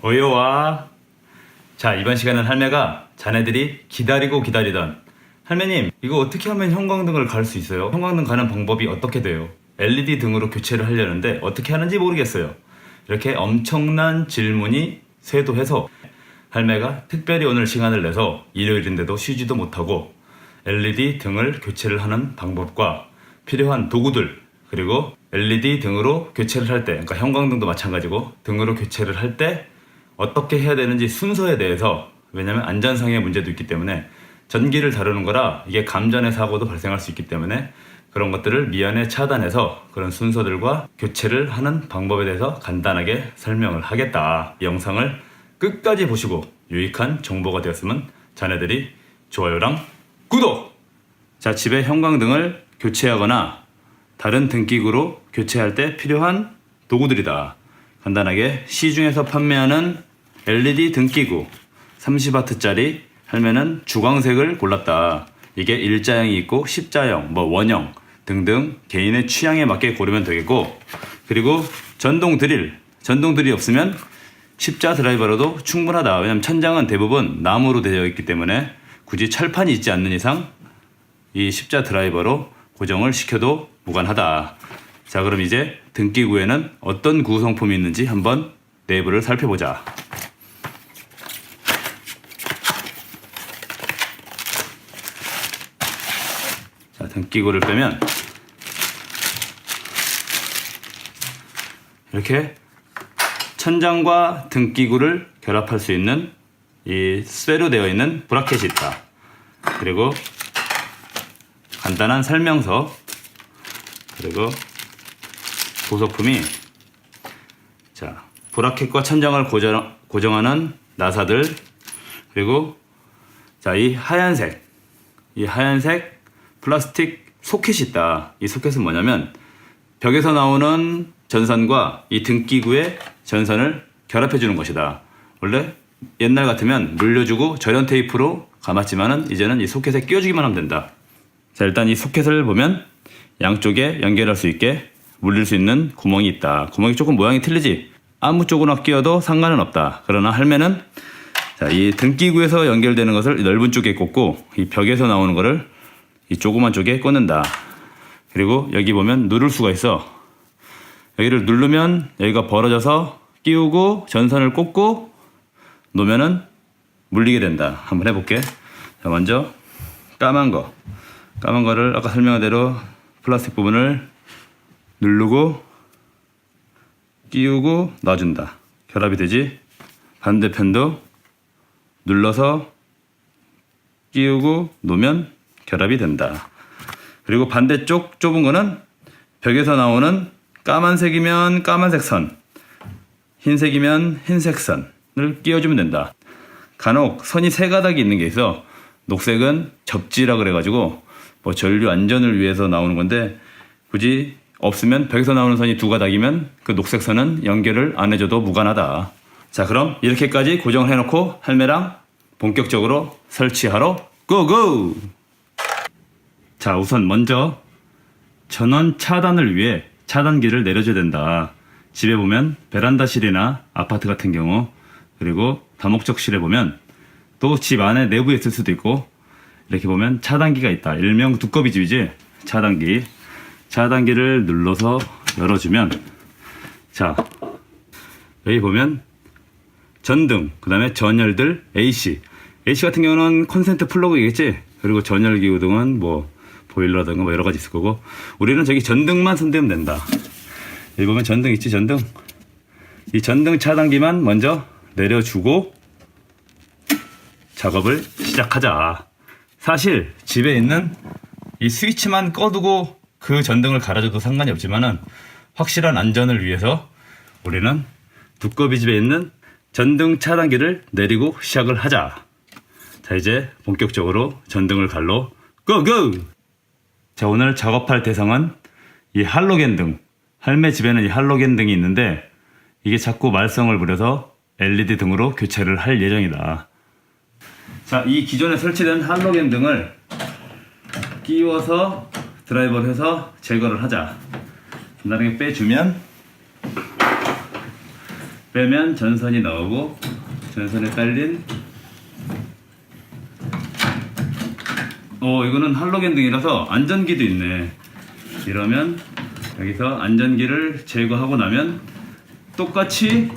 어여와. 자, 이번 시간은 할매가 자네들이 기다리고 기다리던 할매님, 이거 어떻게 하면 형광등을 갈 수 있어요? 형광등 가는 방법이 어떻게 돼요? LED 등으로 교체를 하려는데 어떻게 하는지 모르겠어요. 이렇게 엄청난 질문이 쇄도해서 할매가 특별히 오늘 시간을 내서 일요일인데도 쉬지도 못하고 LED 등을 교체를 하는 방법과 필요한 도구들, 그리고 LED 등으로 교체를 할 때, 그러니까 형광등도 마찬가지고 등으로 교체를 할 때 어떻게 해야 되는지 순서에 대해서, 왜냐면 안전상의 문제도 있기 때문에 전기를 다루는 거라 이게 감전의 사고도 발생할 수 있기 때문에 그런 것들을 미연에 차단해서 그런 순서들과 교체를 하는 방법에 대해서 간단하게 설명을 하겠다. 이 영상을 끝까지 보시고 유익한 정보가 되었으면 자네들이 좋아요랑 구독! 자, 집에 형광등을 교체하거나 다른 등기구로 교체할 때 필요한 도구들이다. 간단하게 시중에서 판매하는 LED 등기구 30W짜리 할매는 주광색을 골랐다. 이게 일자형이 있고 십자형, 원형 등등 개인의 취향에 맞게 고르면 되겠고, 그리고 전동 드릴 없으면 십자 드라이버로도 충분하다. 왜냐면 천장은 대부분 나무로 되어 있기 때문에 굳이 철판이 있지 않는 이상 이 십자 드라이버로 고정을 시켜도 무관하다. 자, 그럼 이제 등기구에는 어떤 구성품이 있는지 한번 내부를 살펴보자. 자, 등기구를 빼면 이렇게 천장과 등기구를 결합할 수 있는 이 쇠로 되어 있는 브라켓이 있다. 그리고 간단한 설명서, 그리고 부속품이, 자, 브라켓과 천장을 고정하는 나사들, 그리고 자, 이 하얀색 플라스틱 소켓이 있다. 이 소켓은 뭐냐면 벽에서 나오는 전선과 이 등기구의 전선을 결합해 주는 것이다. 원래 옛날 같으면 물려주고 절연 테이프로 감았지만은 이제는 이 소켓에 끼워주기만 하면 된다. 자, 일단 이 소켓을 보면 양쪽에 연결할 수 있게 물릴 수 있는 구멍이 있다. 구멍이 조금 모양이 틀리지 아무 쪽으로 끼워도 상관은 없다. 그러나 할매는 자, 이 등기구에서 연결되는 것을 넓은 쪽에 꽂고 이 벽에서 나오는 것을 이 조그만 쪽에 꽂는다. 그리고 여기 보면 누를 수가 있어. 여기를 누르면 여기가 벌어져서 끼우고 전선을 꽂고 놓으면은 물리게 된다. 한번 해볼게. 자, 먼저 까만 거를 아까 설명한 대로 플라스틱 부분을 누르고 끼우고 놔준다. 결합이 되지. 반대편도 눌러서 끼우고 놓으면 결합이 된다. 그리고 반대쪽 좁은 거는 벽에서 나오는 까만색이면 까만색 선, 흰색이면 흰색 선을 끼워주면 된다. 간혹 선이 세 가닥이 있는 게 있어. 녹색은 접지라 그래가지고 뭐 전류 안전을 위해서 나오는 건데, 굳이 없으면 벽에서 나오는 선이 두 가닥이면 그 녹색 선은 연결을 안 해줘도 무관하다. 자, 그럼 이렇게까지 고정을 해놓고 할매랑 본격적으로 설치하러 고고! 자, 우선 먼저 전원 차단을 위해 차단기를 내려줘야 된다. 집에 보면 베란다실이나 아파트 같은 경우, 그리고 다목적실에 보면 또 집 안에 내부에 있을 수도 있고, 이렇게 보면 차단기가 있다. 일명 두꺼비 집이지. 차단기를 눌러서 열어주면, 자, 여기 보면 전등, 그 다음에 전열들, AC 같은 경우는 콘센트 플러그이겠지. 그리고 전열기구 등은 뭐 보일러든가 뭐 여러 가지 있을 거고, 우리는 저기 전등만 손대면 된다. 여기 보면 전등 있지. 전등, 이 전등 차단기만 먼저 내려주고 작업을 시작하자. 사실 집에 있는 이 스위치만 꺼두고 그 전등을 갈아줘도 상관이 없지만은 확실한 안전을 위해서 우리는 두꺼비 집에 있는 전등 차단기를 내리고 시작을 하자. 자, 이제 본격적으로 전등을 갈러 고고! 자, 오늘 작업할 대상은 이 할로겐 등. 할매 집에는 이 할로겐 등이 있는데 이게 자꾸 말썽을 부려서 LED 등으로 교체를 할 예정이다. 자, 이 기존에 설치된 할로겐 등을 끼워서 드라이버를 해서 제거를 하자. 간단하게 빼주면 빼면 전선이 나오고 전선에 딸린 이거는 할로겐 등이라서 안전기도 있네. 이러면 여기서 안전기를 제거하고 나면 똑같이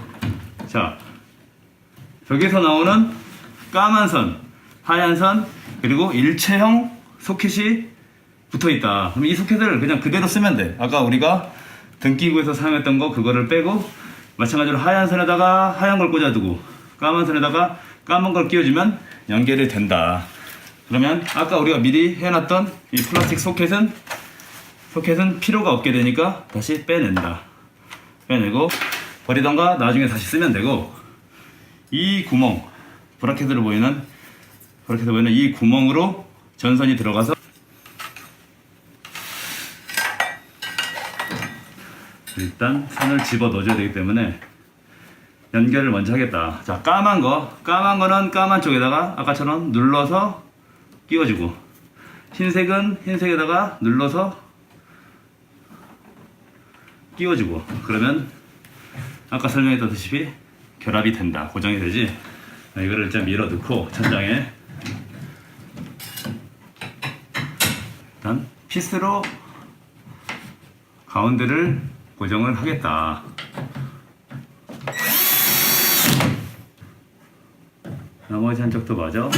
자 여기서 나오는 까만 선, 하얀 선 그리고 일체형 소켓이 붙어있다. 그럼 이 소켓을 그냥 그대로 쓰면 돼. 아까 우리가 등기구에서 사용했던 거 그거를 빼고 마찬가지로 하얀 선에다가 하얀 걸 꽂아두고 까만 선에다가 까만 걸 끼워주면 연결이 된다. 그러면 아까 우리가 미리 해놨던 이 플라스틱 소켓은 필요가 없게 되니까 다시 빼낸다. 빼내고 버리던가 나중에 다시 쓰면 되고, 이 구멍 브라켓으로 보이는 이 구멍으로 전선이 들어가서 일단 선을 집어 넣어줘야 되기 때문에 연결을 먼저 하겠다. 자, 까만 거는 까만 쪽에다가 아까처럼 눌러서 끼워주고, 흰색은 흰색에다가 눌러서 끼워주고, 그러면 아까 설명했다시피 결합이 된다. 고정이 되지. 이거를 일단 밀어 넣고 천장에 일단 피스로 가운데를 고정을 하겠다. 나머지 한쪽도 맞아.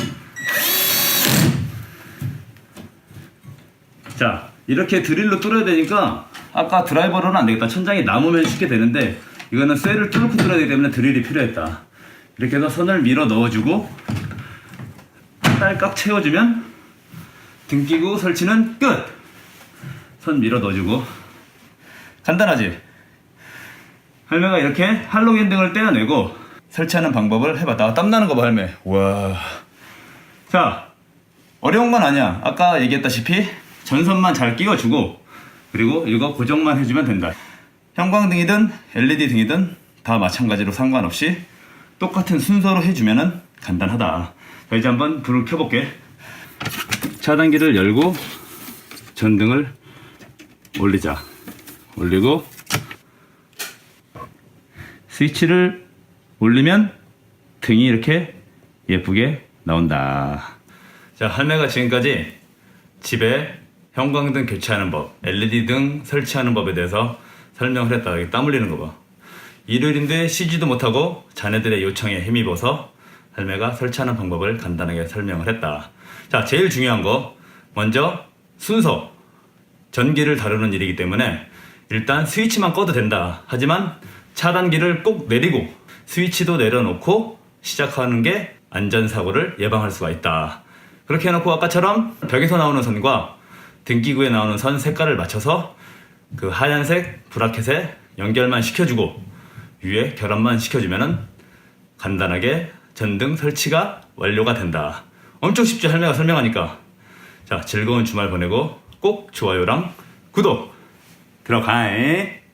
자, 이렇게 드릴로 뚫어야 되니까 아까 드라이버로는 안 되겠다. 천장이 남으면 쉽게 되는데 이거는 쇠를 뚫고 뚫어야 되기 때문에 드릴이 필요했다. 이렇게 해서 선을 밀어 넣어주고 딸깍 채워주면 등기구 설치는 끝! 선 밀어 넣어주고. 간단하지? 할매가 이렇게 할로겐 등을 떼어내고 설치하는 방법을 해봤다. 땀나는 거 봐, 할매. 와. 자, 어려운 건 아니야. 아까 얘기했다시피 전선만 잘 끼워주고 그리고 이거 고정만 해주면 된다. 형광등이든 LED 등이든 다 마찬가지로 상관없이 똑같은 순서로 해주면 간단하다. 자, 이제 한번 불을 켜볼게. 차단기를 열고 전등을 올리자. 올리고 스위치를 올리면 등이 이렇게 예쁘게 나온다. 자, 할매가 지금까지 집에 형광등 교체하는 법, LED 등 설치하는 법에 대해서 설명을 했다. 여기 땀 흘리는 거 봐. 일요일인데 쉬지도 못하고 자네들의 요청에 힘입어서 할매가 설치하는 방법을 간단하게 설명을 했다. 자, 제일 중요한 거 먼저 순서. 전기를 다루는 일이기 때문에 일단 스위치만 꺼도 된다. 하지만 차단기를 꼭 내리고 스위치도 내려놓고 시작하는 게 안전사고를 예방할 수가 있다. 그렇게 해놓고 아까처럼 벽에서 나오는 선과 등기구에 나오는 선 색깔을 맞춰서 그 하얀색 브라켓에 연결만 시켜주고 위에 결합만 시켜주면은 간단하게 전등 설치가 완료가 된다. 엄청 쉽지, 할매가 설명하니까. 자, 즐거운 주말 보내고 꼭 좋아요랑 구독 들어가잉.